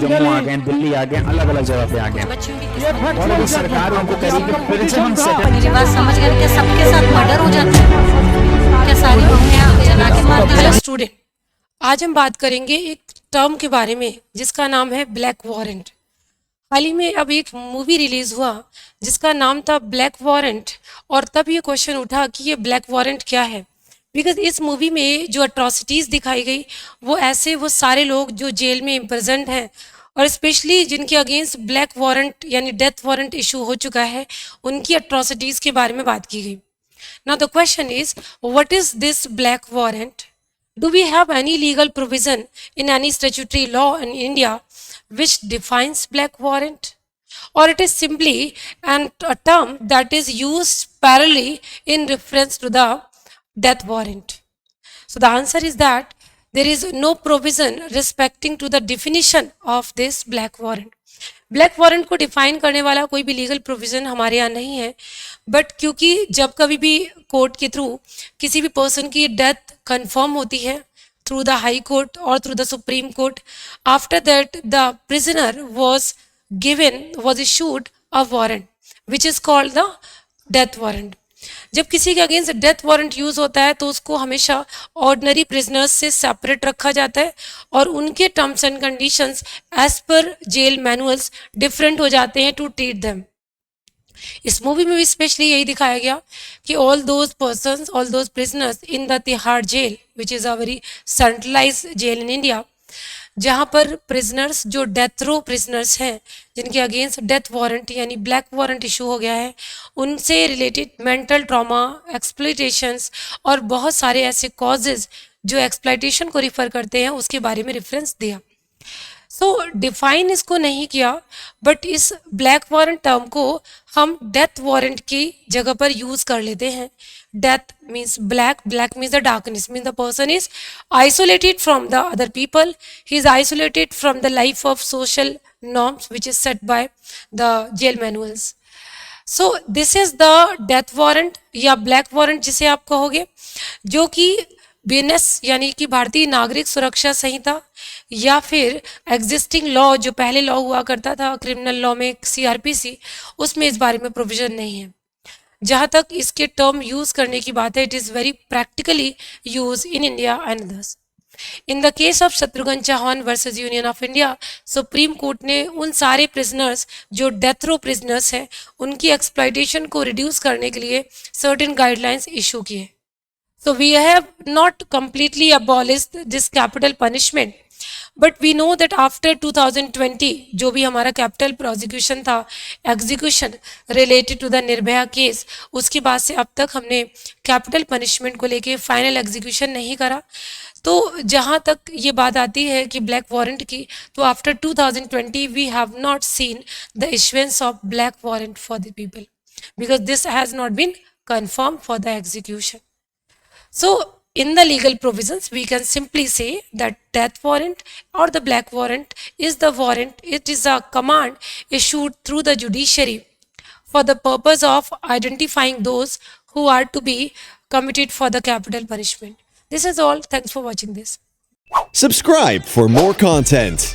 जम्मू आ गए, दिल्ली आ गए, अलग अलग जगह पे आ गए। और अभी सरकार उनको करेगी प्रिजन सेटल। मेरी बात समझ गए? क्या सबके साथ मर्डर हो जाता है? क्या सारी बहुएं जला के मार देते हैं? स्टूडेंट, आज हम बात करेंगे एक टर्म के बारे में जिसका नाम है ब्लैक वारंट। हाल ही में अब एक मूवी रिलीज हुआ जिसका नाम था ब्लैक वारंट, और तब ये क्वेश्चन उठा कि ये ब्लैक वारंट क्या है। बिकॉज इस मूवी में जो अट्रॉसिटीज़ दिखाई गई वो सारे लोग जो जेल में इम्प्रिजन्ड हैं और स्पेशली जिनके अगेंस्ट ब्लैक वारंट यानी डेथ वारंट इशू हो चुका है, उनकी अट्रॉसिटीज़ के बारे में बात की गई। Now the question is, what is this black warrant? Do we have any legal provision in any statutory law in India which defines black warrant? Or it is simply a term that is used parallelly in reference to the death warrant? So the answer is that there is no provision respecting to the definition of this black warrant. Black warrant को define करने वाला कोई भी legal provision हमारे यहाँ नहीं है, but क्योंकि जब कभी भी कोर्ट के थ्रू किसी भी पर्सन की डेथ कंफर्म होती है थ्रू द हाई कोर्ट और through the supreme court, after that the prisoner was issued a warrant which is called the death warrant. जब किसी के अगेंस्ट डेथ वारंट यूज होता है तो उसको हमेशा ऑर्डिनरी प्रिजनर्स से सेपरेट रखा जाता है और उनके terms and conditions as per jail manuals different हो जाते हैं टू ट्रीट देम। इस मूवी में भी स्पेशली यही दिखाया गया कि all those prisoners in the Tihar jail which is a very centralised jail in India, जहाँ पर प्रिजनर्स जो डेथ रो प्रिजनर्स हैं जिनके अगेंस्ट डेथ वारंट यानी ब्लैक वारंट इशू हो गया है, उनसे रिलेटेड मेंटल ट्रॉमा, एक्सप्लॉइटेशंस और बहुत सारे ऐसे कॉजेज जो एक्सप्लॉइटेशन को रिफ़र करते हैं उसके बारे में रेफरेंस दिया। सो डिफाइन इसको नहीं किया, बट इस ब्लैक वारंट टर्म को हम डेथ वारंट की जगह पर यूज़ कर लेते हैं। Death means black, black means the darkness, means the person is isolated from the other people, he is isolated from the life of social norms which is set by the jail manuals. So this is the death warrant या black warrant जिसे आप कहोगे, जो कि BNS यानी कि भारतीय नागरिक सुरक्षा संहिता या फिर एग्जिस्टिंग लॉ जो पहले लॉ हुआ करता था क्रिमिनल लॉ में CRPC, उसमें इस बारे में प्रोविजन नहीं है। जहाँ तक इसके टर्म यूज़ करने की बात है, it is very practically use in India and others. In the case of Shatrughan Chauhan versus Union of India, Supreme Court ने उन सारे प्रिजनर्स जो डेथ रो प्रिजनर्स हैं उनकी एक्सप्लॉइटेशन को रिड्यूस करने के लिए सर्टेन गाइडलाइंस इशू किए। So we have not completely abolished this capital punishment, but we know that after 2020 जो भी हमारा कैपिटल प्रोसिक्यूशन था, execution related to the Nirbhaya case, उसके बाद से अब तक हमने कैपिटल पनिशमेंट को लेके फाइनल एग्जीक्यूशन नहीं करा। तो जहाँ तक ये बात आती है कि ब्लैक वारंट की, तो after 2020 we have not seen the issuance of black warrant for the people because this has not been confirmed for the execution. So in the legal provisions we can simply say that death warrant or the black warrant is the warrant, it is a command issued through the judiciary for the purpose of identifying those who are to be committed for the capital punishment. This is all. Thanks for watching this. Subscribe for more content.